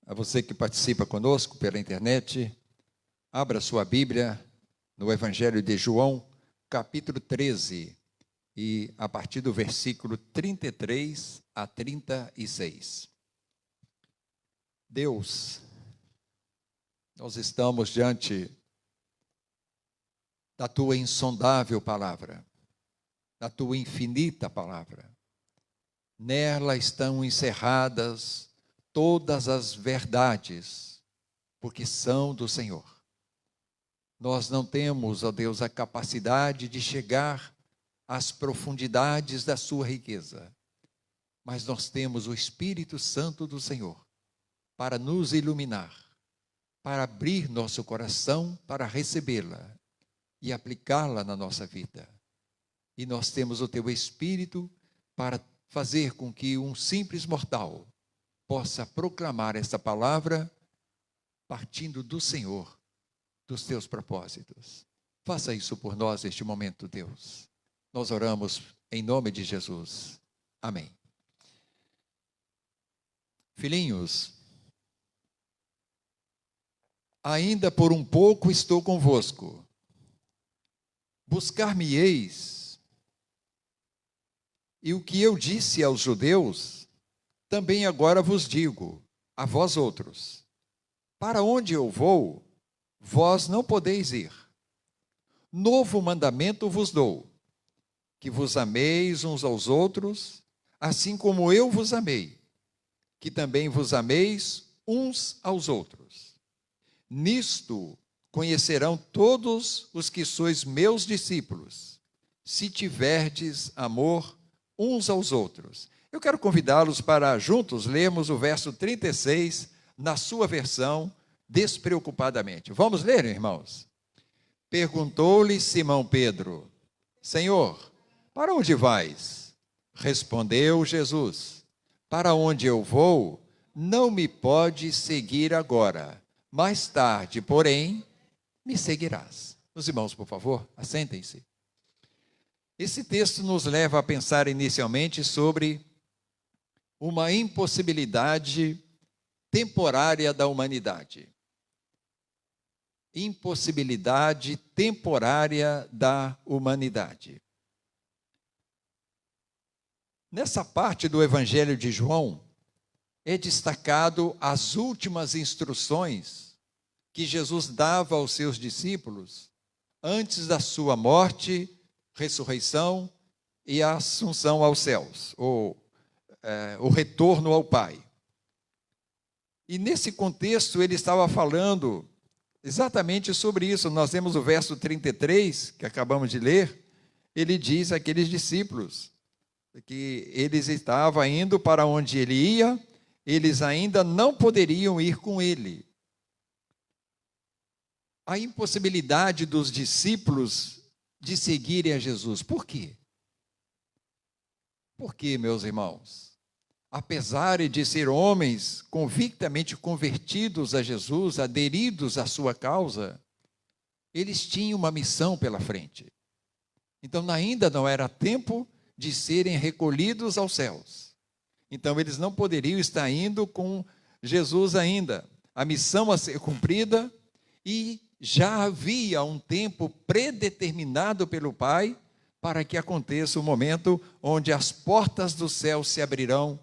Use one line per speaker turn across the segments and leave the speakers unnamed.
A você que participa conosco pela internet, abra sua Bíblia no Evangelho de João, capítulo 13, e a partir do versículo 33 a 36. Deus, nós estamos diante da tua insondável palavra, da tua infinita palavra. Nela estão encerradas todas as verdades, porque são do Senhor. Nós não temos, ó Deus, a capacidade de chegar às profundidades da sua riqueza, mas nós temos o Espírito Santo do Senhor para nos iluminar, para abrir nosso coração para recebê-la e aplicá-la na nossa vida. E nós temos o teu Espírito para fazer com que um simples mortal possa proclamar esta palavra partindo do Senhor, dos teus propósitos. Faça isso por nós neste momento, Deus. Nós oramos em nome de Jesus. Amém. Filhinhos, ainda por um pouco estou convosco. Buscar-me-eis, e o que eu disse aos judeus, também agora vos digo, a vós outros: para onde eu vou, vós não podeis ir. Novo mandamento vos dou, que vos ameis uns aos outros, assim como eu vos amei, que também vos ameis uns aos outros. Nisto conhecerão todos os que sois meus discípulos, se tiverdes amor uns aos outros. Eu quero convidá-los para juntos lermos o verso 36, na sua versão, despreocupadamente. Vamos ler, irmãos? Perguntou-lhe Simão Pedro: Senhor, para onde vais? Respondeu Jesus: para onde eu vou, não me pode seguir agora. Mais tarde, porém, me seguirás. Os irmãos, por favor, assentem-se. Esse texto nos leva a pensar inicialmente sobre uma impossibilidade temporária da humanidade. Impossibilidade temporária da humanidade. Nessa parte do Evangelho de João, é destacado as últimas instruções que Jesus dava aos seus discípulos antes da sua morte, ressurreição e a assunção aos céus, ou o retorno ao Pai. E nesse contexto ele estava falando exatamente sobre isso. Nós temos o verso 33, que acabamos de ler. Ele diz àqueles discípulos que eles estavam indo para onde ele ia, eles ainda não poderiam ir com ele. A impossibilidade dos discípulos de seguirem a Jesus. Por quê? Por quê, meus irmãos? Apesar de ser homens convictamente convertidos a Jesus, aderidos à sua causa, eles tinham uma missão pela frente. Então ainda não era tempo de serem recolhidos aos céus. Então eles não poderiam estar indo com Jesus ainda. A missão a ser cumprida, e já havia um tempo predeterminado pelo Pai para que aconteça o momento onde as portas do céu se abrirão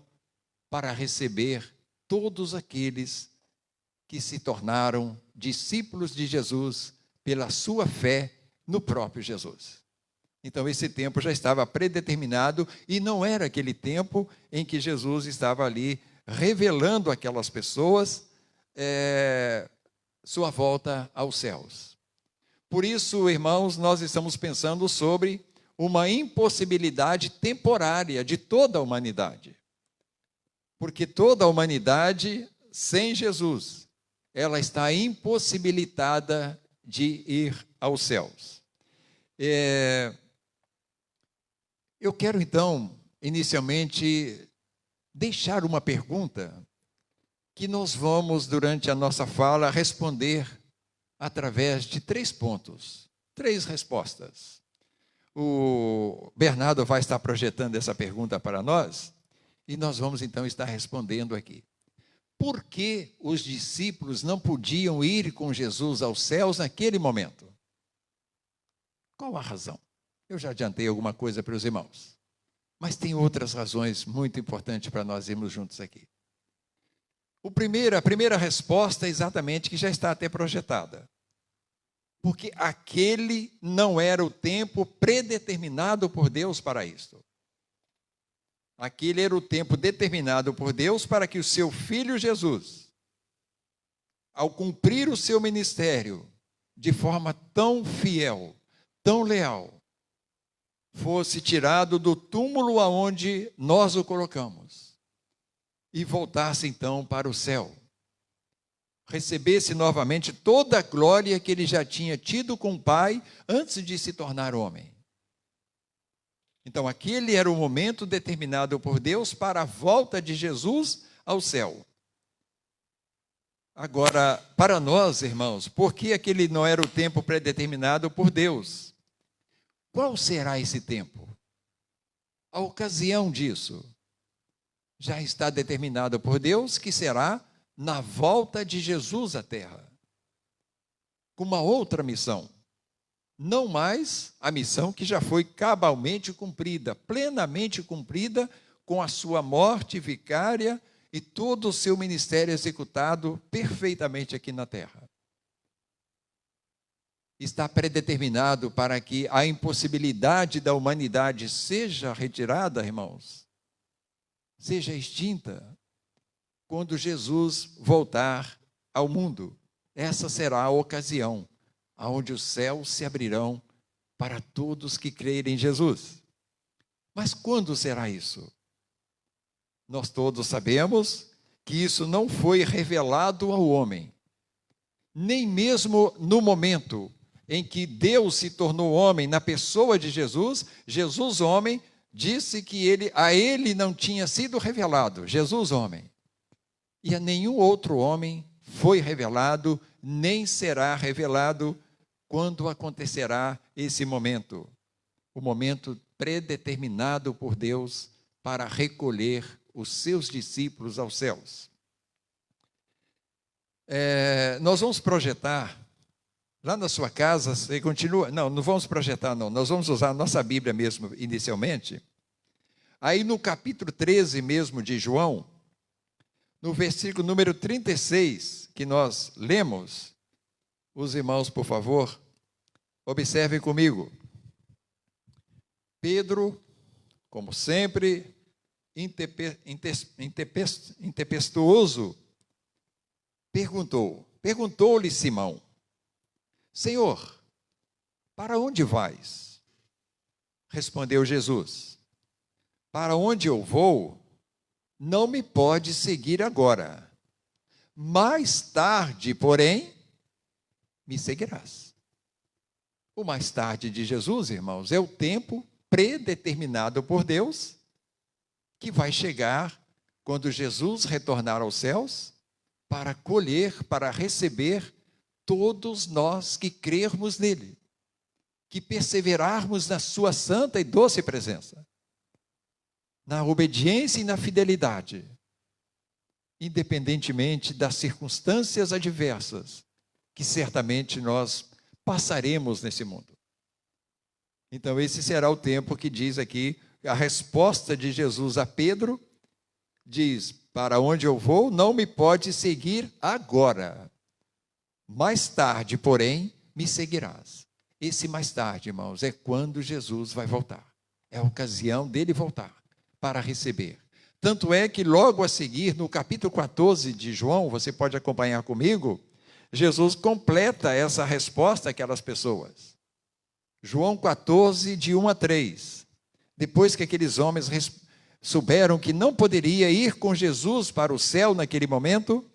para receber todos aqueles que se tornaram discípulos de Jesus pela sua fé no próprio Jesus. Então esse tempo já estava predeterminado, e não era aquele tempo em que Jesus estava ali revelando àquelas pessoas sua volta aos céus. Por isso, irmãos, nós estamos pensando sobre uma impossibilidade temporária de toda a humanidade. Porque toda a humanidade, sem Jesus, ela está impossibilitada de ir aos céus. Eu quero, então, inicialmente, deixar uma pergunta que nós vamos, durante a nossa fala, responder através de 3 pontos, 3 respostas. O Bernardo vai estar projetando essa pergunta para nós, e nós vamos, então, estar respondendo aqui. Por que os discípulos não podiam ir com Jesus aos céus naquele momento? Qual a razão? Eu já adiantei alguma coisa para os irmãos, mas tem outras razões muito importantes para nós irmos juntos aqui. A primeira resposta é exatamente que já está até projetada. Porque aquele não era o tempo predeterminado por Deus para isto. Aquele era o tempo determinado por Deus para que o seu filho Jesus, ao cumprir o seu ministério de forma tão fiel, tão leal, fosse tirado do túmulo aonde nós o colocamos e voltasse então para o céu. Recebesse novamente toda a glória que ele já tinha tido com o Pai antes de se tornar homem. Então, aquele era o momento determinado por Deus para a volta de Jesus ao céu. Agora, para nós, irmãos, por que aquele não era o tempo predeterminado por Deus? Qual será esse tempo? A ocasião disso já está determinada por Deus, que será na volta de Jesus à terra, com uma outra missão. Não mais a missão que já foi cabalmente cumprida, plenamente cumprida, com a sua morte vicária e todo o seu ministério executado perfeitamente aqui na terra. Está predeterminado para que a impossibilidade da humanidade seja retirada, irmãos, seja extinta, quando Jesus voltar ao mundo. Essa será a ocasião onde os céus se abrirão para todos que crerem em Jesus. Mas quando será isso? Nós todos sabemos que isso não foi revelado ao homem, nem mesmo no momento em que Deus se tornou homem na pessoa de Jesus. Jesus homem disse que a ele não tinha sido revelado, Jesus homem. E a nenhum outro homem foi revelado, nem será revelado quando acontecerá esse momento. O momento predeterminado por Deus para recolher os seus discípulos aos céus. Nós vamos projetar, lá na sua casa, você continua, não vamos projetar não, nós vamos usar a nossa Bíblia mesmo inicialmente. Aí no capítulo 13 mesmo de João, no versículo número 36, que nós lemos, os irmãos, por favor, observem comigo. Pedro, como sempre, intempestuoso, perguntou-lhe Simão: Senhor, para onde vais? Respondeu Jesus: para onde eu vou, não me pode seguir agora. Mais tarde, porém, me seguirás. O mais tarde de Jesus, irmãos, é o tempo predeterminado por Deus, que vai chegar quando Jesus retornar aos céus, para colher, para receber todos nós que crermos nele, que perseverarmos na sua santa e doce presença, na obediência e na fidelidade, independentemente das circunstâncias adversas que certamente nós passaremos nesse mundo. Então esse será o tempo que diz aqui, a resposta de Jesus a Pedro, diz: para onde eu vou, não me pode seguir agora. Mais tarde, porém, me seguirás. Esse mais tarde, irmãos, é quando Jesus vai voltar. É a ocasião dele voltar para receber. Tanto é que logo a seguir, no capítulo 14 de João, você pode acompanhar comigo, Jesus completa essa resposta àquelas pessoas. João 14, de 1 a 3. Depois que aqueles homens souberam que não poderia ir com Jesus para o céu naquele momento,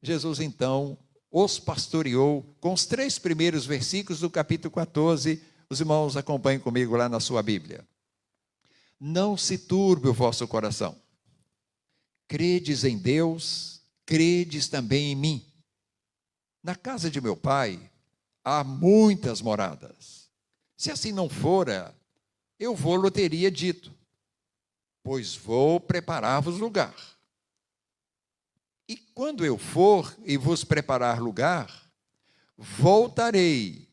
Jesus então os pastoreou com os 3 primeiros versículos do capítulo 14. Os irmãos acompanhem comigo lá na sua Bíblia. Não se turbe o vosso coração. Credes em Deus, credes também em mim. Na casa de meu pai há muitas moradas. Se assim não fora, eu vou-lhe teria dito, pois vou preparar-vos lugar. E quando eu for e vos preparar lugar, voltarei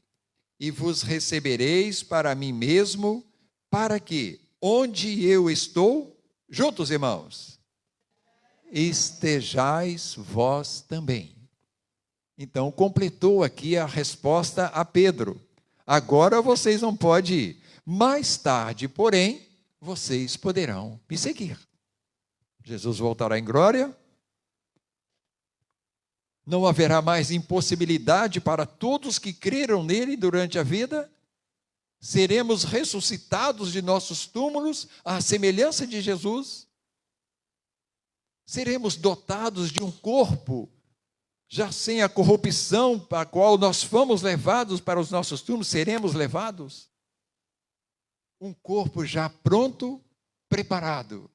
e vos recebereis para mim mesmo, para que, onde eu estou, juntos, irmãos, estejais vós também. Então, completou aqui a resposta a Pedro. Agora vocês não podem ir. Mais tarde, porém, vocês poderão me seguir. Jesus voltará em glória. Não haverá mais impossibilidade para todos que creram nele durante a vida. Seremos ressuscitados de nossos túmulos à semelhança de Jesus. Seremos dotados de um corpo já sem a corrupção para a qual nós fomos levados para os nossos túmulos, seremos levados. Um corpo já pronto, preparado,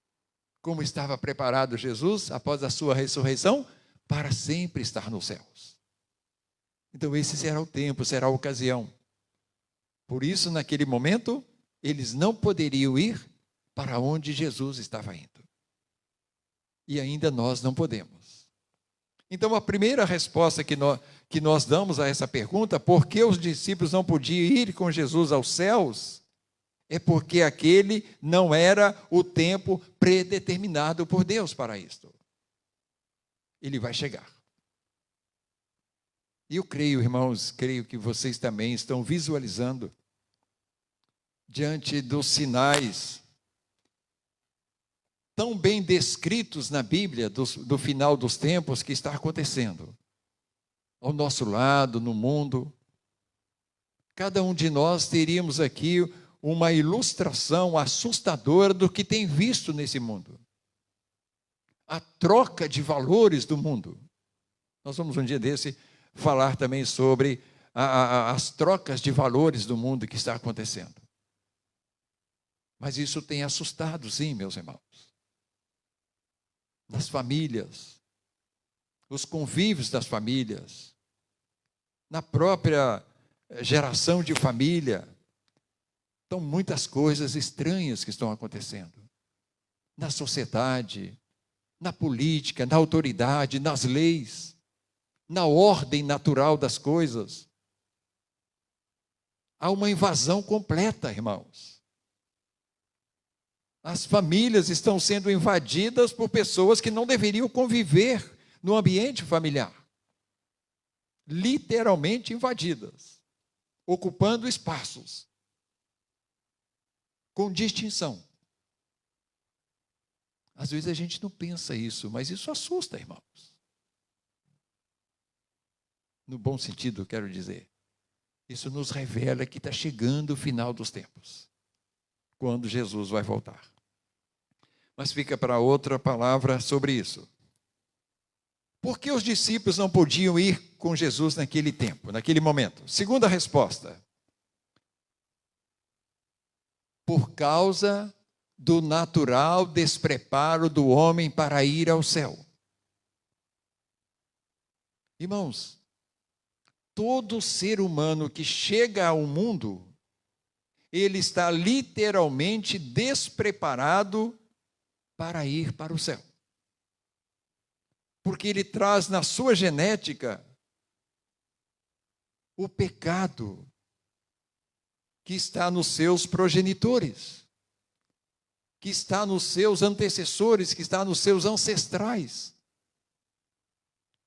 como estava preparado Jesus após a sua ressurreição, para sempre estar nos céus. Então esse será o tempo, será a ocasião. Por isso, naquele momento, eles não poderiam ir para onde Jesus estava indo. E ainda nós não podemos. Então, a primeira resposta que nós damos a essa pergunta, por que os discípulos não podiam ir com Jesus aos céus, é porque aquele não era o tempo predeterminado por Deus para isto. Ele vai chegar. E eu creio, irmãos, creio que vocês também estão visualizando, diante dos sinais tão bem descritos na Bíblia, do final dos tempos, que está acontecendo ao nosso lado, no mundo. Cada um de nós teríamos aqui uma ilustração assustadora do que tem visto nesse mundo. A troca de valores do mundo. Nós vamos um dia desse falar também sobre as trocas de valores do mundo que está acontecendo. Mas isso tem assustado, sim, meus irmãos. Nas famílias, os convívios das famílias, na própria geração de família. Então, muitas coisas estranhas que estão acontecendo. Na sociedade, na política, na autoridade, nas leis, na ordem natural das coisas. Há uma invasão completa, irmãos. As famílias estão sendo invadidas por pessoas que não deveriam conviver no ambiente familiar. Literalmente invadidas, ocupando espaços, com distinção. Às vezes a gente não pensa isso, mas isso assusta, irmãos. No bom sentido, quero dizer. Isso nos revela que está chegando o final dos tempos, quando Jesus vai voltar. Mas fica para outra palavra sobre isso. Por que os discípulos não podiam ir com Jesus naquele tempo, naquele momento? Segunda resposta. Por causa do natural despreparo do homem para ir ao céu. Irmãos, todo ser humano que chega ao mundo, ele está literalmente despreparado para ir para o céu. Porque ele traz na sua genética o pecado que está nos seus progenitores, que está nos seus antecessores, que está nos seus ancestrais,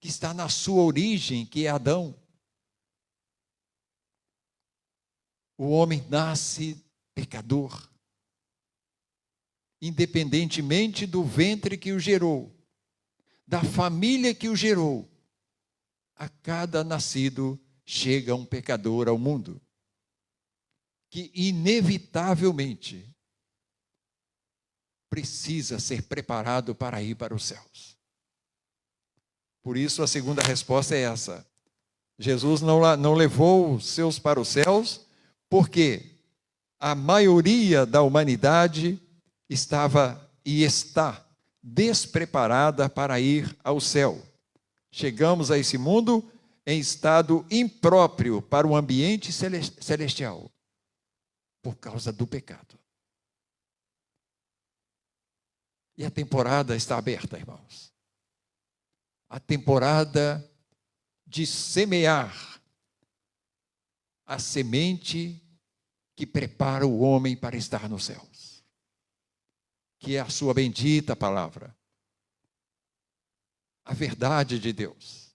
que está na sua origem, que é Adão. O homem nasce pecador, independentemente do ventre que o gerou, da família que o gerou. A cada nascido chega um pecador ao mundo, que inevitavelmente precisa ser preparado para ir para os céus. Por isso a segunda resposta é essa. Jesus não levou os seus para os céus, porque a maioria da humanidade estava e está despreparada para ir ao céu. Chegamos a esse mundo em estado impróprio para o ambiente celestial, por causa do pecado. E a temporada está aberta, irmãos. a temporada de semear a semente que prepara o homem para estar nos céus, que é a sua bendita palavra, a verdade de Deus,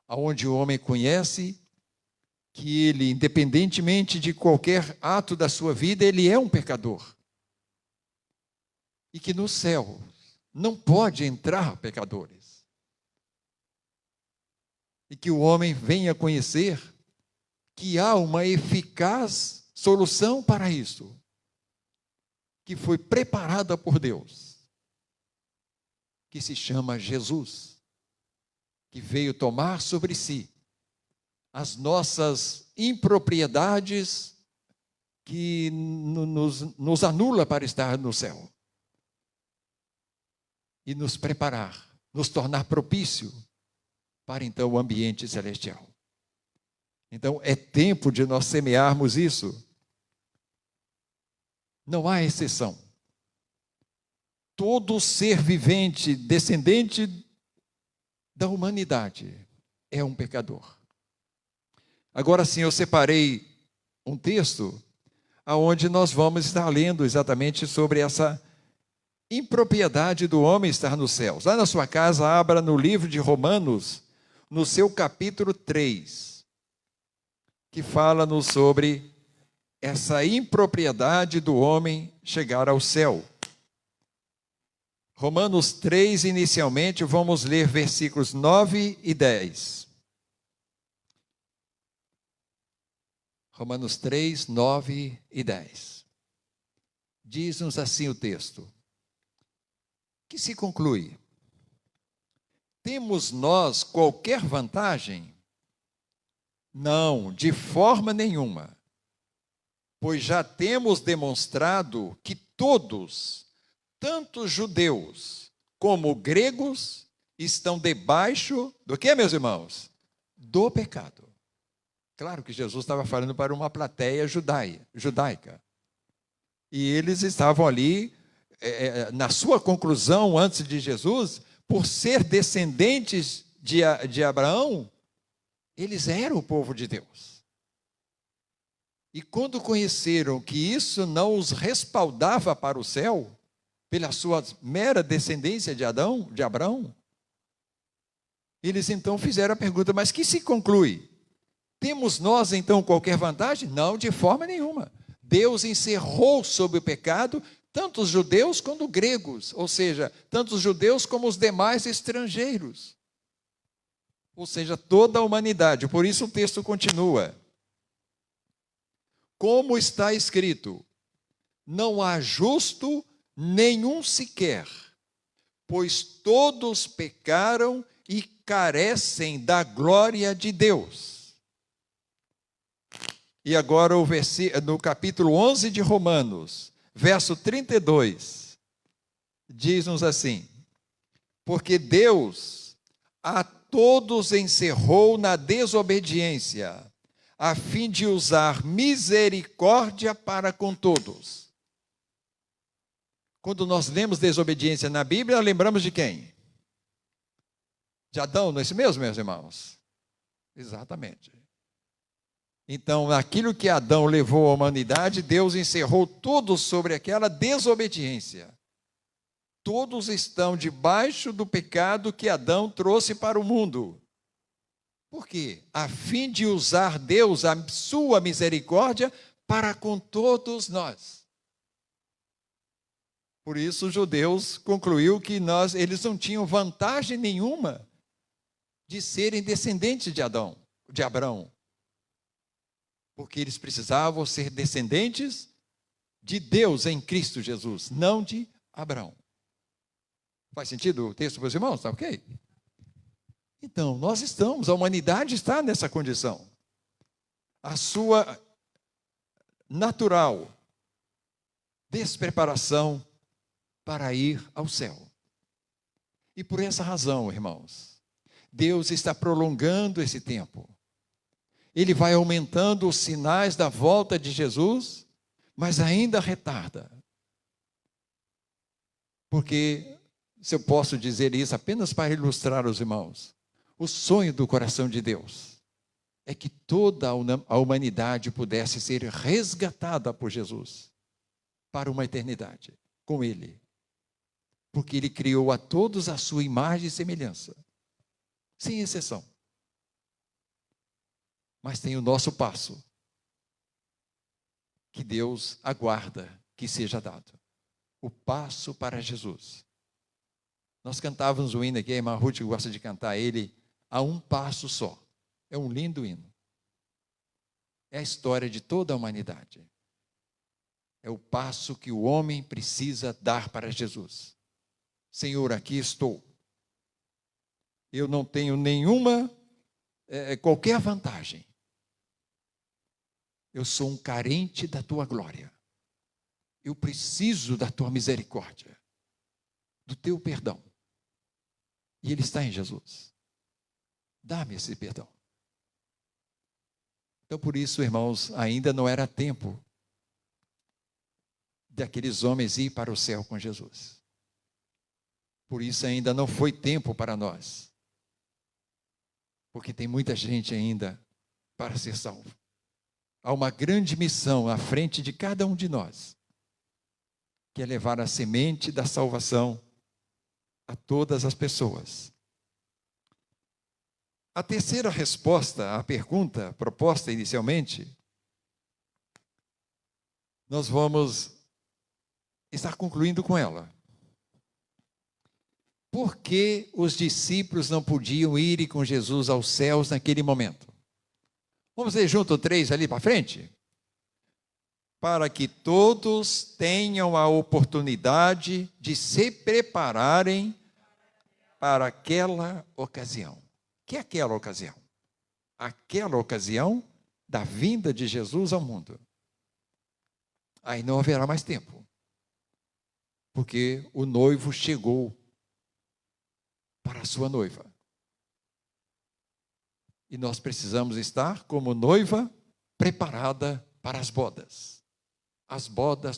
aonde o homem conhece que ele, independentemente de qualquer ato da sua vida, ele é um pecador. E que no céu não pode entrar pecadores. E que o homem venha conhecer que há uma eficaz solução para isso, que foi preparada por Deus, que se chama Jesus, que veio tomar sobre si as nossas impropriedades que nos anula para estar no céu. E nos preparar, nos tornar propício para então o ambiente celestial. Então é tempo de nós semearmos isso. Não há exceção. Todo ser vivente, descendente da humanidade, é um pecador. Agora sim, eu separei um texto onde nós vamos estar lendo exatamente sobre essa impropriedade do homem estar nos céus. Lá na sua casa, abra no livro de Romanos, no seu capítulo 3, que fala-nos sobre essa impropriedade do homem chegar ao céu. Romanos 3, inicialmente, vamos ler versículos 9 e 10. Romanos 3, 9 e 10. Diz-nos assim o texto: que se conclui: temos nós qualquer vantagem? Não, de forma nenhuma, pois já temos demonstrado que todos, tanto judeus como gregos, estão debaixo do que, meus irmãos? Do pecado. Claro que Jesus estava falando para uma plateia judaica. E eles estavam ali, na sua conclusão, antes de Jesus, por ser descendentes de Abraão, eles eram o povo de Deus. E quando conheceram que isso não os respaldava para o céu, pela sua mera descendência de Abraão, eles então fizeram a pergunta: mas que se conclui? Temos nós então qualquer vantagem? Não, de forma nenhuma. Deus encerrou sobre o pecado tanto os judeus quanto os gregos, ou seja, tanto os judeus como os demais estrangeiros. Ou seja, toda a humanidade. Por isso o texto continua. Como está escrito: não há justo nenhum sequer, pois todos pecaram e carecem da glória de Deus. E agora no capítulo 11 de Romanos, verso 32, diz-nos assim: porque Deus a todos encerrou na desobediência, a fim de usar misericórdia para com todos. Quando nós lemos desobediência na Bíblia, lembramos de quem? De Adão, não é isso mesmo, meus irmãos? Exatamente. Então, aquilo que Adão levou à humanidade, Deus encerrou tudo sobre aquela desobediência. Todos estão debaixo do pecado que Adão trouxe para o mundo. Por quê? A fim de usar Deus, a sua misericórdia, para com todos nós. Por isso, os judeus concluiu que eles não tinham vantagem nenhuma de serem descendentes de Abraão. Porque eles precisavam ser descendentes de Deus em Cristo Jesus, não de Abraão. Faz sentido o texto, meus irmãos? Está ok? Então, a humanidade está nessa condição. A sua natural despreparação para ir ao céu. E por essa razão, irmãos, Deus está prolongando esse tempo. Ele vai aumentando os sinais da volta de Jesus, mas ainda retarda. Porque se eu posso dizer isso apenas para ilustrar os irmãos, o sonho do coração de Deus é que toda a humanidade pudesse ser resgatada por Jesus para uma eternidade com Ele. Porque Ele criou a todos a sua imagem e semelhança, sem exceção. Mas tem o nosso passo, que Deus aguarda que seja dado. O passo para Jesus. Nós cantávamos o hino aqui, a irmã Ruth gosta de cantar ele, a um passo só. É um lindo hino. É a história de toda a humanidade. É o passo que o homem precisa dar para Jesus. Senhor, aqui estou. Eu não tenho qualquer vantagem. Eu sou um carente da tua glória. Eu preciso da tua misericórdia, do teu perdão. E ele está em Jesus. Dá-me esse perdão. Então, por isso, irmãos, ainda não era tempo daqueles homens ir para o céu com Jesus. Por isso ainda não foi tempo para nós. Porque tem muita gente ainda para ser salvo. Há uma grande missão à frente de cada um de nós, que é levar a semente da salvação a todas as pessoas. A terceira resposta à pergunta proposta inicialmente, nós vamos estar concluindo com ela. Por que os discípulos não podiam ir com Jesus aos céus naquele momento? Vamos ler junto 3 ali para frente? Para que todos tenham a oportunidade de se prepararem para aquela ocasião. Que é aquela ocasião? Aquela ocasião da vinda de Jesus ao mundo. Aí não haverá mais tempo. Porque o noivo chegou para a sua noiva. E nós precisamos estar como noiva preparada para as bodas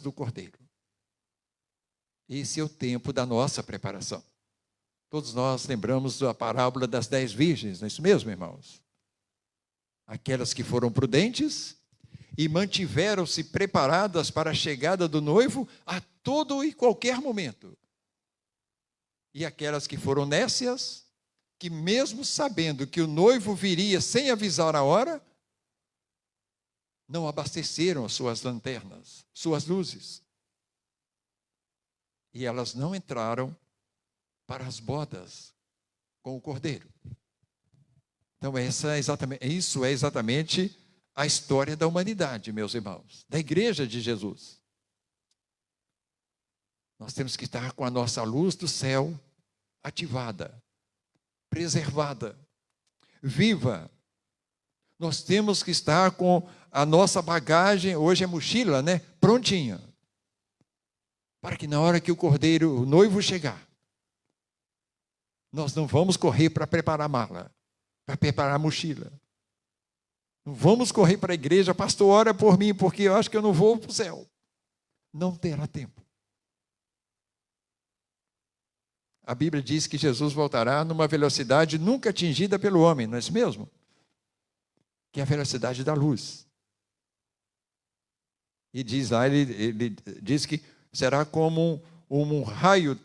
do Cordeiro. Esse é o tempo da nossa preparação. Todos nós lembramos da parábola das 10 virgens, não é isso mesmo, irmãos? Aquelas que foram prudentes e mantiveram-se preparadas para a chegada do noivo a todo e qualquer momento. E aquelas que foram nécias, que mesmo sabendo que o noivo viria sem avisar a hora, não abasteceram as suas lanternas, suas luzes. E elas não entraram para as bodas com o Cordeiro. Então, isso é exatamente a história da humanidade, meus irmãos, da igreja de Jesus. Nós temos que estar com a nossa luz do céu ativada, preservada, viva. Nós temos que estar com a nossa bagagem, hoje é mochila, né? Prontinha. Para que na hora que o noivo chegar, nós não vamos correr para preparar a mala, para preparar a mochila. Não vamos correr para a igreja, pastor, ora por mim, porque eu acho que eu não vou para o céu. Não terá tempo. A Bíblia diz que Jesus voltará numa velocidade nunca atingida pelo homem, não é isso mesmo? Que é a velocidade da luz. E diz lá, ele diz que será como um raio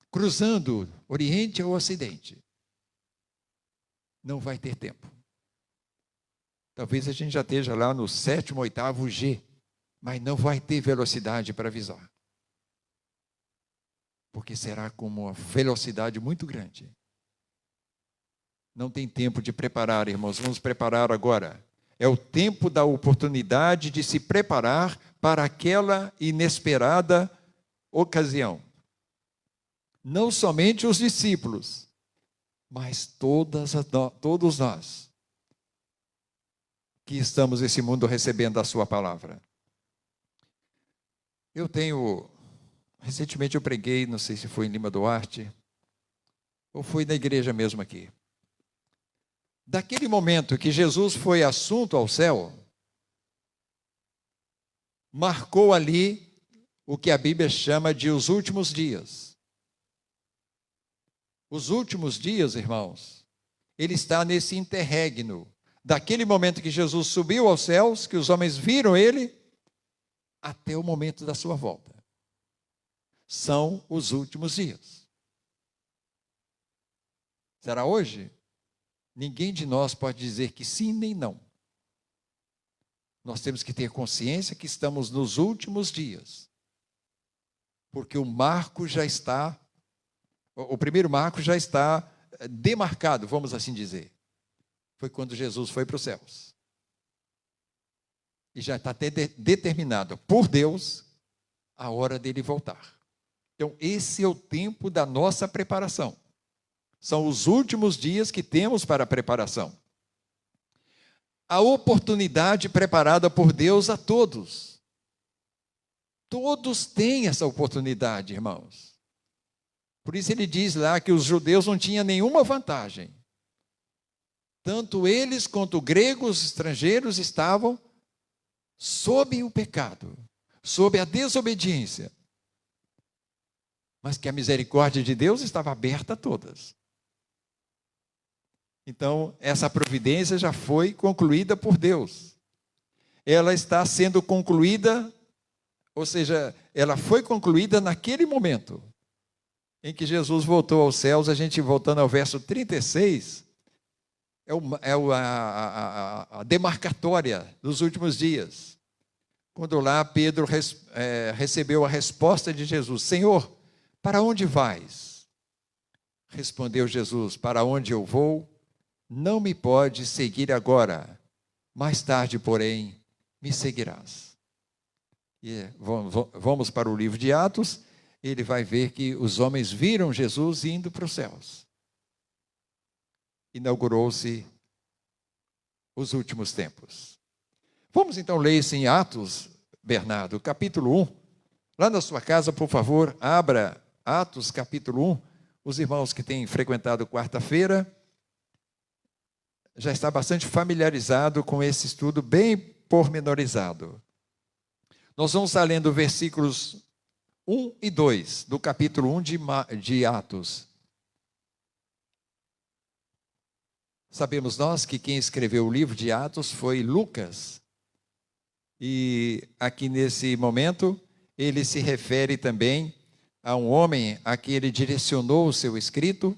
cruzando Oriente ou Ocidente. Não vai ter tempo. Talvez a gente já esteja lá no 7º, 8º G, mas não vai ter velocidade para avisar. Porque será com uma velocidade muito grande. Não tem tempo de preparar, irmãos, vamos preparar agora. É o tempo da oportunidade de se preparar para aquela inesperada ocasião. Não somente os discípulos, mas todos nós que estamos nesse mundo recebendo a sua palavra. Recentemente eu preguei, não sei se foi em Lima Duarte, ou foi na igreja mesmo aqui. Daquele momento que Jesus foi assunto ao céu, marcou ali o que a Bíblia chama de os últimos dias. Os últimos dias, irmãos, ele está nesse interregno, daquele momento que Jesus subiu aos céus, que os homens viram ele, até o momento da sua volta. São os últimos dias. Será hoje? Ninguém de nós pode dizer que sim nem não. Nós temos que ter consciência que estamos nos últimos dias. Porque o marco já está, o primeiro marco já está demarcado, vamos assim dizer. Foi quando Jesus foi para os céus. E já está determinado por Deus a hora dele voltar. Então, esse é o tempo da nossa preparação. São os últimos dias que temos para a preparação. A oportunidade preparada por Deus a todos. Todos têm essa oportunidade, irmãos. Por isso ele diz lá que os judeus não tinham nenhuma vantagem. Tanto eles quanto gregos, estrangeiros, estavam sob o pecado, sob a desobediência. Mas que a misericórdia de Deus estava aberta a todas. Então, essa providência já foi concluída por Deus. Ela está sendo concluída, ou seja, ela foi concluída naquele momento em que Jesus voltou aos céus. A gente voltando ao verso 36, a demarcatória dos últimos dias. Quando lá Pedro recebeu a resposta de Jesus: Senhor, para onde vais? Respondeu Jesus: para onde eu vou, não me pode seguir agora, mais tarde, porém, me seguirás. E vamos para o livro de Atos, ele vai ver que os homens viram Jesus indo para os céus. Inaugurou-se os últimos tempos. Vamos então ler isso em Atos, Bernardo, capítulo 1. Lá na sua casa, por favor, abra Atos, capítulo 1. Os irmãos que têm frequentado quarta-feira já está bastante familiarizado com esse estudo bem pormenorizado. Nós vamos estar lendo versículos 1 e 2 do capítulo 1 de Atos. Sabemos nós que quem escreveu o livro de Atos foi Lucas. E aqui nesse momento, ele se refere também a um homem a quem ele direcionou o seu escrito,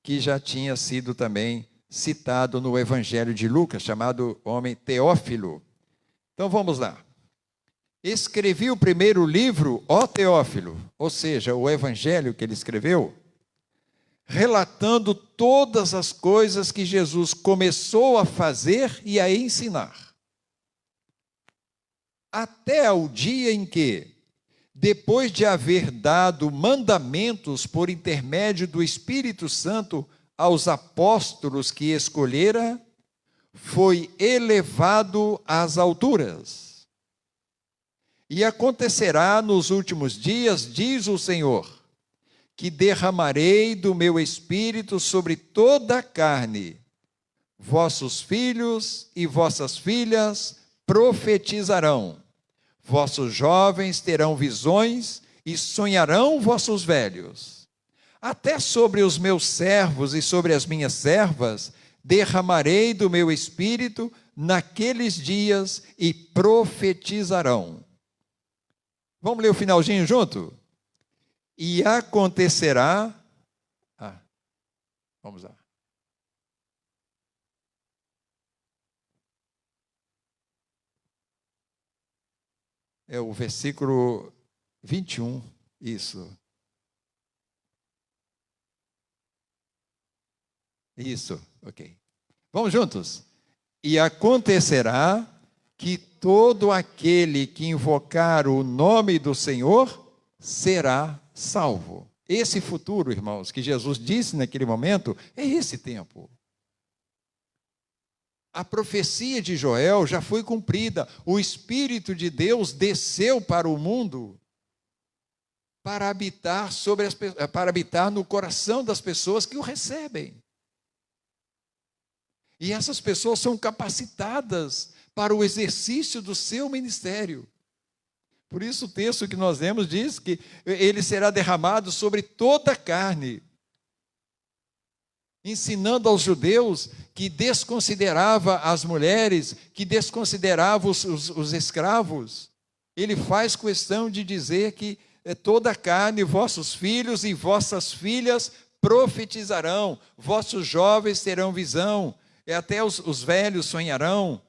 que já tinha sido também citado no Evangelho de Lucas, chamado homem Teófilo. Então vamos lá. Escrevi o primeiro livro, ó Teófilo, ou seja, o Evangelho que ele escreveu, relatando todas as coisas que Jesus começou a fazer e a ensinar. Até ao dia em que, depois de haver dado mandamentos por intermédio do Espírito Santo aos apóstolos que escolhera, foi elevado às alturas. E acontecerá nos últimos dias, diz o Senhor, que derramarei do meu Espírito sobre toda a carne. Vossos filhos e vossas filhas profetizarão. Vossos jovens terão visões e sonharão vossos velhos. Até sobre os meus servos e sobre as minhas servas derramarei do meu Espírito naqueles dias e profetizarão. Vamos ler o finalzinho junto? E acontecerá... vamos lá. É o versículo 21, isso. Isso, ok. Vamos juntos. E acontecerá que todo aquele que invocar o nome do Senhor será salvo. Esse futuro, irmãos, que Jesus disse naquele momento, é esse tempo. A profecia de Joel já foi cumprida. O Espírito de Deus desceu para o mundo para habitar, para habitar no coração das pessoas que o recebem. E essas pessoas são capacitadas para o exercício do seu ministério. Por isso o texto que nós lemos diz que ele será derramado sobre toda a carne, ensinando aos judeus que desconsiderava as mulheres, que desconsiderava os escravos. Ele faz questão de dizer que toda a carne, vossos filhos e vossas filhas profetizarão, vossos jovens terão visão, e até os velhos sonharão,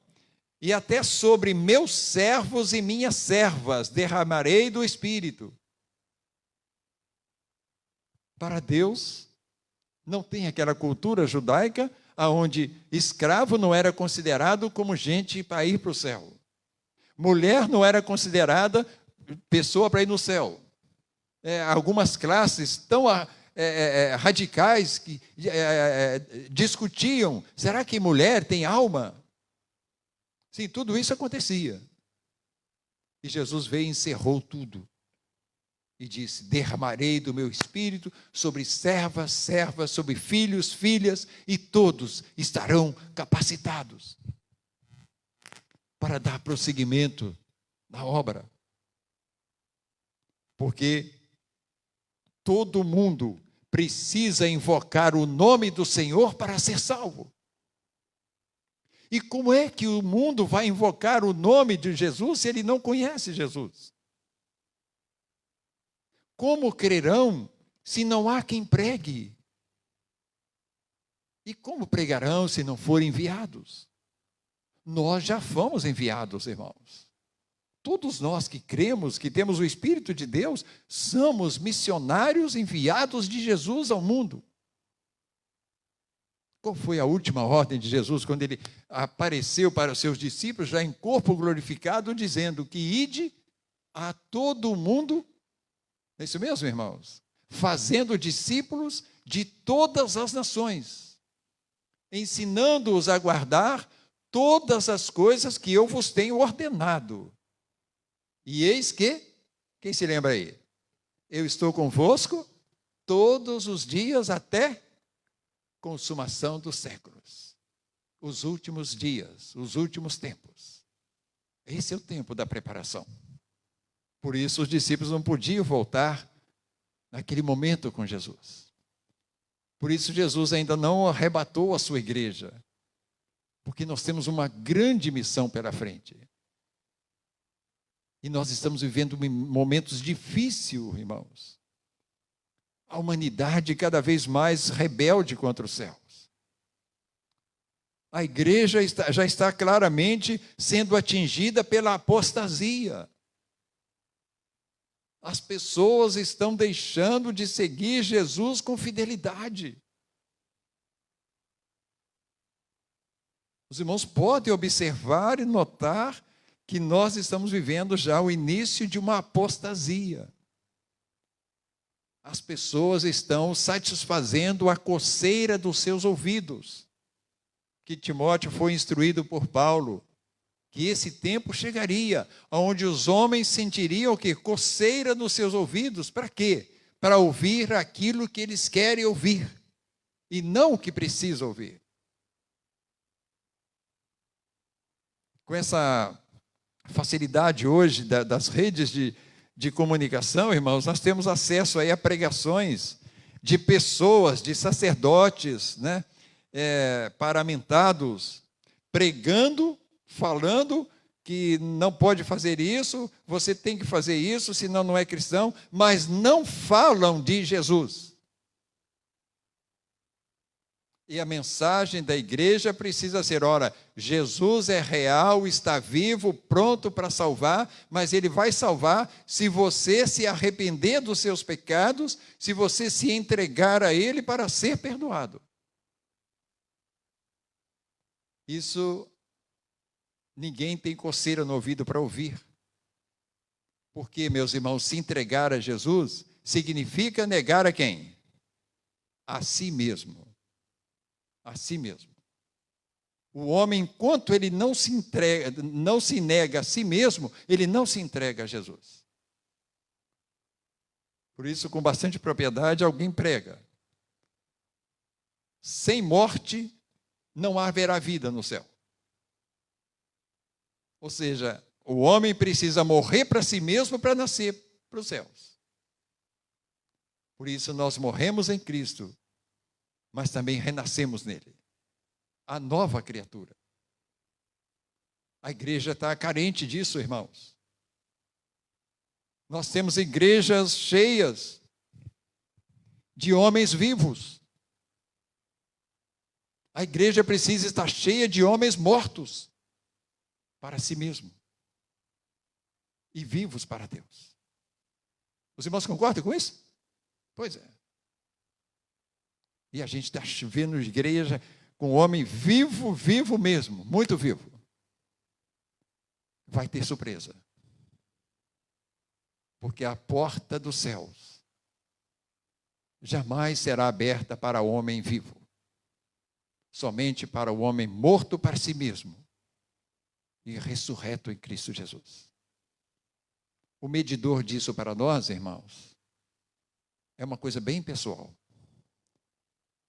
e até sobre meus servos e minhas servas derramarei do Espírito. Para Deus, não tem aquela cultura judaica onde escravo não era considerado como gente para ir para o céu. Mulher não era considerada pessoa para ir no céu. Algumas classes tão radicais que discutiam, será que mulher tem alma? Sim, tudo isso acontecia. E Jesus veio e encerrou tudo. E disse, derramarei do meu espírito sobre servas, sobre filhos, filhas, e todos estarão capacitados para dar prosseguimento na obra. Porque todo mundo precisa invocar o nome do Senhor para ser salvo. E como é que o mundo vai invocar o nome de Jesus se ele não conhece Jesus? Como crerão se não há quem pregue? E como pregarão se não forem enviados? Nós já fomos enviados, irmãos. Todos nós que cremos, que temos o Espírito de Deus, somos missionários enviados de Jesus ao mundo. Qual foi a última ordem de Jesus quando ele apareceu para os seus discípulos, já em corpo glorificado, dizendo que ide a todo o mundo, é isso mesmo, irmãos? Fazendo discípulos de todas as nações, ensinando-os a guardar todas as coisas que eu vos tenho ordenado. E eis que, quem se lembra aí? Eu estou convosco todos os dias até consumação dos séculos. Os últimos dias, os últimos tempos. Esse é o tempo da preparação. Por isso os discípulos não podiam voltar naquele momento com Jesus. Por isso Jesus ainda não arrebatou a sua igreja. Porque nós temos uma grande missão pela frente. E nós estamos vivendo momentos difíceis, irmãos. A humanidade cada vez mais rebelde contra os céus. A igreja já está claramente sendo atingida pela apostasia. As pessoas estão deixando de seguir Jesus com fidelidade. Os irmãos podem observar e notar que nós estamos vivendo já o início de uma apostasia. As pessoas estão satisfazendo a coceira dos seus ouvidos. Que Timóteo foi instruído por Paulo, que esse tempo chegaria, onde os homens sentiriam o quê? Coceira nos seus ouvidos. Para quê? Para ouvir aquilo que eles querem ouvir, e não o que precisam ouvir. Com essa facilidade hoje das redes de comunicação, irmãos, nós temos acesso aí a pregações de pessoas, de sacerdotes, né, paramentados, pregando, falando que não pode fazer isso, você tem que fazer isso, senão não é cristão, mas não falam de Jesus. E a mensagem da igreja precisa ser, ora, Jesus é real, está vivo, pronto para salvar, mas Ele vai salvar se você se arrepender dos seus pecados, se você se entregar a Ele para ser perdoado. Isso, ninguém tem coceira no ouvido para ouvir. Porque, meus irmãos, se entregar a Jesus significa negar a quem? A si mesmo. A si mesmo. O homem, enquanto ele não se nega a si mesmo, ele não se entrega a Jesus. Por isso, com bastante propriedade, alguém prega: sem morte não haverá vida no céu. Ou seja, O homem precisa morrer para si mesmo para nascer para os céus. Por isso nós morremos em Cristo, mas também renascemos nele. A nova criatura. A igreja está carente disso, irmãos. Nós temos igrejas cheias de homens vivos. A igreja precisa estar cheia de homens mortos para si mesmo e vivos para Deus. Os irmãos concordam com isso? Pois é. E a gente está vendo igreja com homem vivo, vivo mesmo, muito vivo. Vai ter surpresa. Porque a porta dos céus jamais será aberta para o homem vivo. Somente para o homem morto para si mesmo e ressurreto em Cristo Jesus. O medidor disso para nós, irmãos, é uma coisa bem pessoal.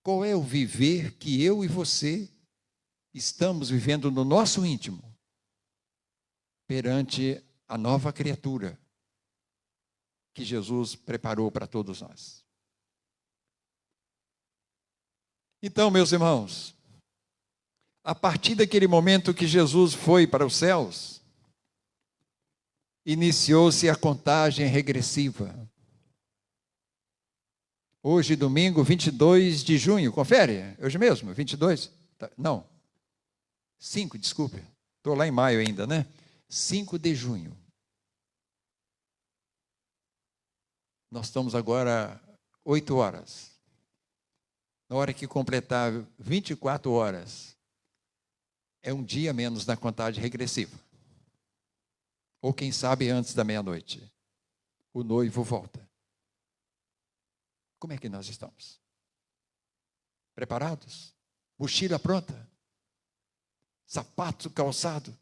Qual é o viver que eu e você estamos vivendo no nosso íntimo perante a nova criatura que Jesus preparou para todos nós? Então, meus irmãos, a partir daquele momento que Jesus foi para os céus, iniciou-se a contagem regressiva. Hoje, domingo, 22 de junho, confere, hoje mesmo, 22, não, 5, desculpe, estou lá em maio ainda, né? 5 de junho. Nós estamos agora 8 horas. Na hora que completar 24 horas, é um dia menos na contagem regressiva. Ou quem sabe antes da meia-noite, o noivo volta. Como é que nós estamos? Preparados? Mochila pronta? Sapato calçado?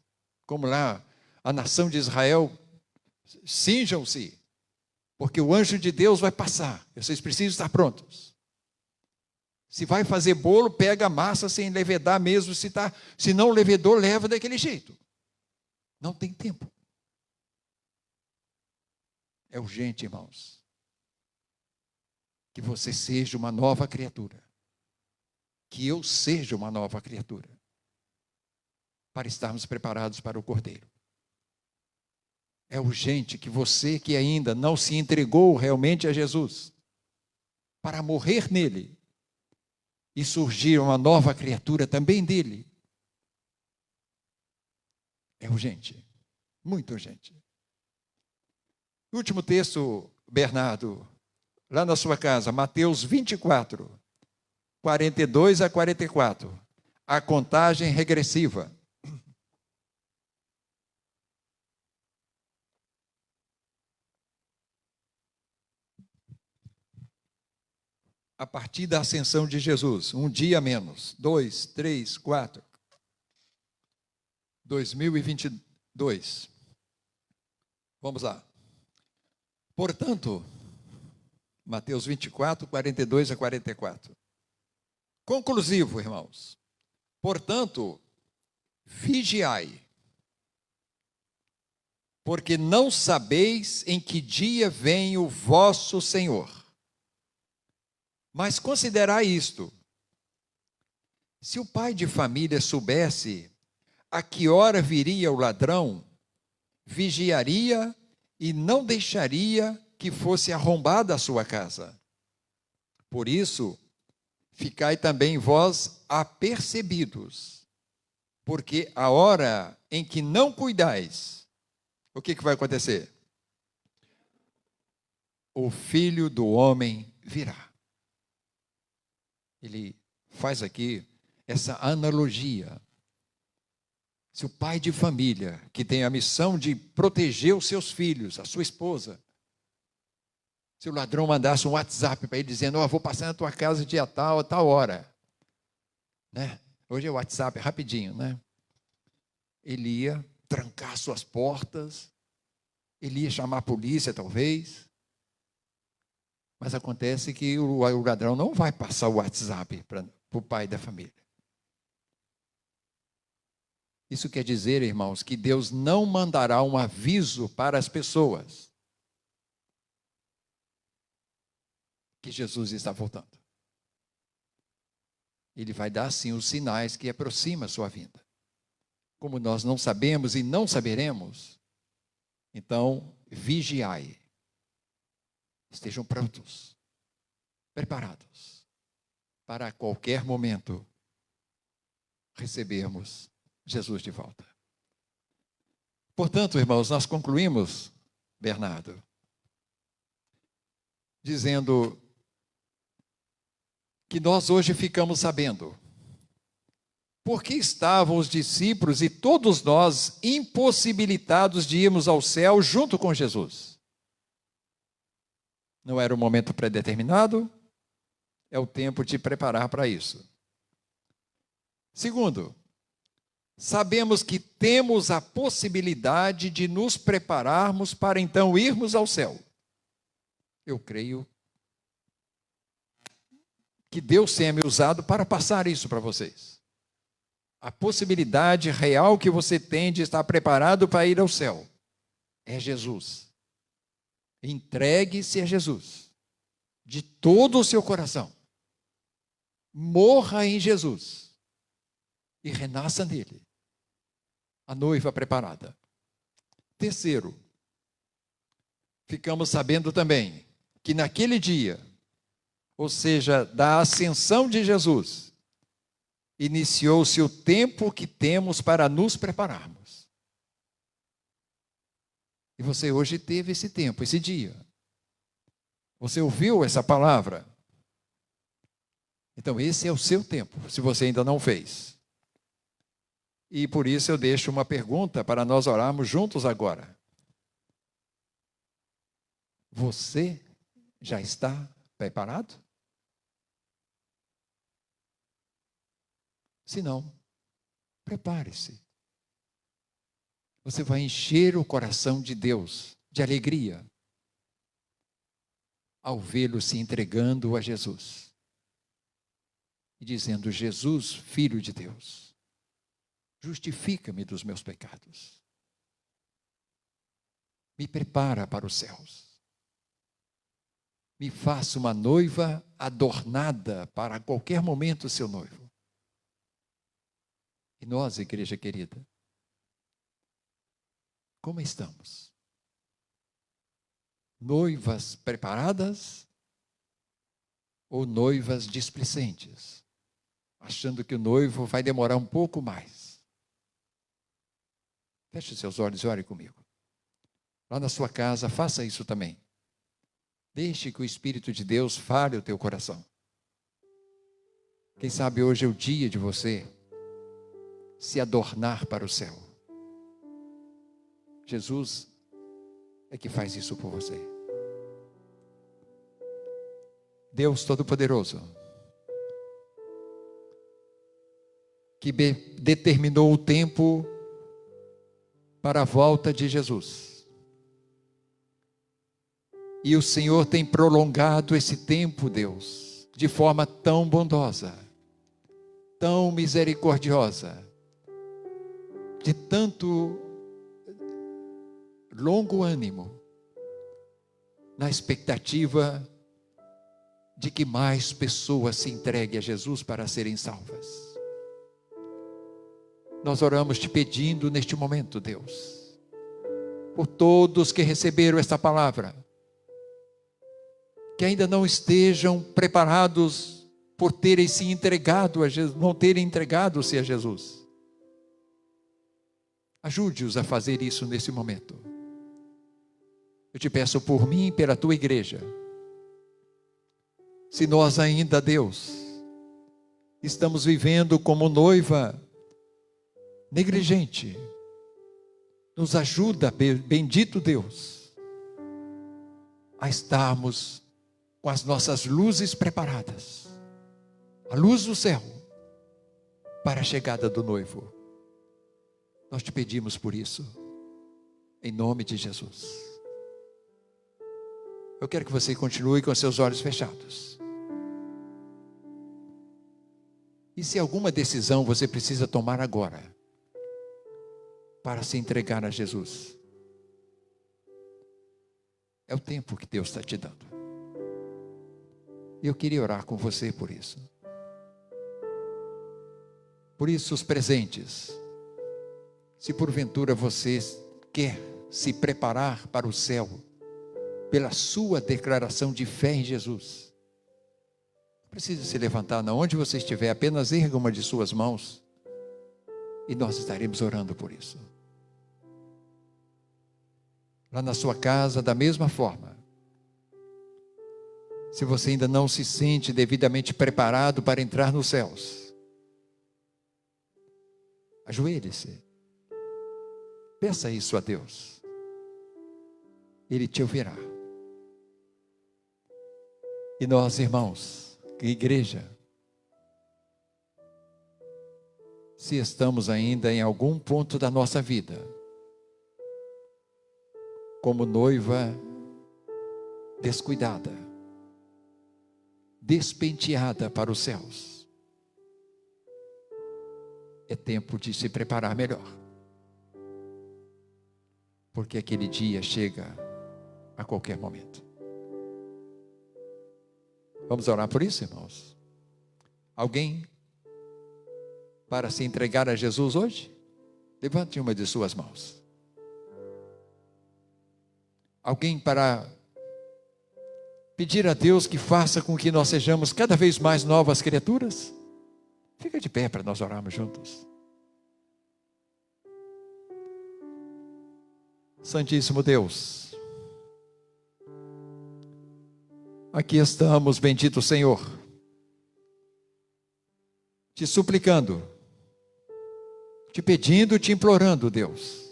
Como lá a nação de Israel, cinjam-se, porque o anjo de Deus vai passar. Vocês precisam estar prontos. Se vai fazer bolo, pega a massa sem levedar mesmo. Se não levedou, leva daquele jeito. Não tem tempo. É urgente, irmãos, que você seja uma nova criatura. Que eu seja uma nova criatura. Para estarmos preparados para o Cordeiro. É urgente que você que ainda não se entregou realmente a Jesus, para morrer nele, e surgir uma nova criatura também dele. É urgente, muito urgente. Último texto, Bernardo, lá na sua casa, Mateus 24, 42 a 44, a contagem regressiva. A partir da ascensão de Jesus, um dia menos, 2, 3, 4, 2022. Vamos lá. Portanto, Mateus 24, 42 a 44. Conclusivo, irmãos. Portanto, vigiai, porque não sabeis em que dia vem o vosso Senhor. Mas considerai isto: se o pai de família soubesse a que hora viria o ladrão, vigiaria e não deixaria que fosse arrombada a sua casa. Por isso, ficai também vós apercebidos, porque a hora em que não cuidais, o que vai acontecer? O Filho do Homem virá. Ele faz aqui essa analogia. Se o pai de família, que tem a missão de proteger os seus filhos, a sua esposa, se o ladrão mandasse um WhatsApp para ele dizendo, vou passar na tua casa dia tal, a tal hora. Né? Hoje é o WhatsApp, é rapidinho, né? Ele ia trancar suas portas, ele ia chamar a polícia talvez. Mas acontece que o ladrão não vai passar o WhatsApp para o pai da família. Isso quer dizer, irmãos, que Deus não mandará um aviso para as pessoas que Jesus está voltando. Ele vai dar, sim, os sinais que aproximam a sua vinda. Como nós não sabemos e não saberemos, então vigiai. Estejam prontos, preparados, para a qualquer momento recebermos Jesus de volta. Portanto, irmãos, nós concluímos, Bernardo, dizendo que nós hoje ficamos sabendo por que estavam os discípulos e todos nós impossibilitados de irmos ao céu junto com Jesus. Não era o momento predeterminado, é o tempo de preparar para isso. Segundo, sabemos que temos a possibilidade de nos prepararmos para então irmos ao céu. Eu creio que Deus tenha me usado para passar isso para vocês. A possibilidade real que você tem de estar preparado para ir ao céu é Jesus. Entregue-se a Jesus de todo o seu coração. Morra em Jesus e renasça nele. A noiva preparada. Terceiro, ficamos sabendo também que naquele dia, ou seja, da ascensão de Jesus, iniciou-se o tempo que temos para nos prepararmos. E você hoje teve esse tempo, esse dia. Você ouviu essa palavra? Então esse é o seu tempo, se você ainda não fez. E por isso eu deixo uma pergunta para nós orarmos juntos agora. Você já está preparado? Se não, prepare-se. Você vai encher o coração de Deus de alegria ao vê-lo se entregando a Jesus e dizendo: Jesus, Filho de Deus, justifica-me dos meus pecados. Me prepara para os céus. Me faça uma noiva adornada para a qualquer momento seu noivo. E nós, igreja querida, como estamos? Noivas preparadas ou noivas displicentes, achando que o noivo vai demorar um pouco mais? Feche seus olhos e ore comigo. Lá na sua casa, faça isso também. Deixe que o Espírito de Deus fale o teu coração. Quem sabe hoje é o dia de você se adornar para o céu. Jesus é que faz isso por você. Deus Todo-Poderoso, que determinou o tempo para a volta de Jesus. E o Senhor tem prolongado esse tempo, Deus, de forma tão bondosa, tão misericordiosa, de tanto longo ânimo, na expectativa de que mais pessoas se entreguem a Jesus para serem salvas. Nós oramos te pedindo neste momento, Deus, por todos que receberam esta palavra, que ainda não estejam preparados por terem se entregado a Jesus, não terem entregado-se a Jesus. Ajude-os a fazer isso nesse momento. Eu te peço por mim e pela tua igreja. Se nós ainda, Deus, estamos vivendo como noiva negligente, nos ajuda, bendito Deus, a estarmos com as nossas luzes preparadas, a luz do céu, para a chegada do noivo. Nós te pedimos por isso, em nome de Jesus. Eu quero que você continue com seus olhos fechados. E se alguma decisão você precisa tomar agora, para se entregar a Jesus. É o tempo que Deus está te dando. E eu queria orar com você por isso. Por isso, os presentes. Se porventura você quer se preparar para o céu, pela sua declaração de fé em Jesus, não precisa se levantar, não. Onde você estiver, apenas erga uma de suas mãos e nós estaremos orando por isso. Lá na sua casa, da mesma forma. Se você ainda não se sente devidamente preparado para entrar nos céus, ajoelhe-se. Peça isso a Deus. Ele te ouvirá. E nós, irmãos, igreja, se estamos ainda em algum ponto da nossa vida, como noiva descuidada, despenteada para os céus, é tempo de se preparar melhor, porque aquele dia chega a qualquer momento. Vamos orar por isso, irmãos? Alguém para se entregar a Jesus hoje? Levante uma de suas mãos. Alguém para pedir a Deus que faça com que nós sejamos cada vez mais novas criaturas? Fica de pé para nós orarmos juntos. Santíssimo Deus, aqui estamos, bendito Senhor, te suplicando, te pedindo, te implorando, Deus,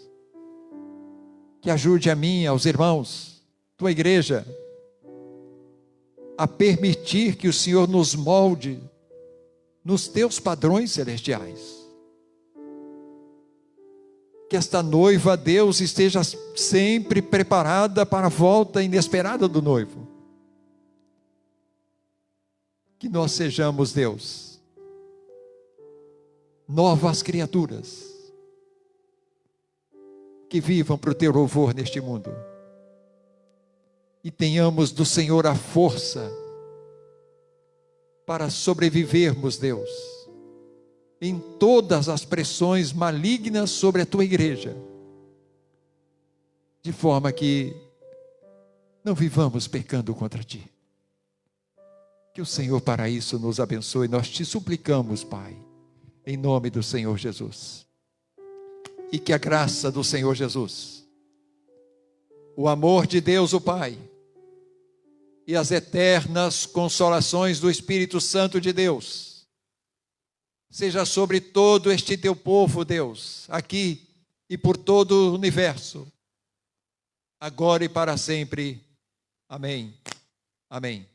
que ajude a mim, aos irmãos, tua igreja, a permitir que o Senhor nos molde nos teus padrões celestiais. Que esta noiva, Deus, esteja sempre preparada para a volta inesperada do noivo. Que nós sejamos, Deus, novas criaturas, que vivam para o teu louvor neste mundo. E tenhamos do Senhor a força para sobrevivermos, Deus, em todas as pressões malignas sobre a tua igreja, de forma que não vivamos pecando contra ti. Que o Senhor para isso nos abençoe. Nós te suplicamos, Pai, em nome do Senhor Jesus. E que a graça do Senhor Jesus, o amor de Deus o Pai e as eternas consolações do Espírito Santo de Deus seja sobre todo este teu povo, Deus, aqui e por todo o universo, agora e para sempre. Amém. Amém.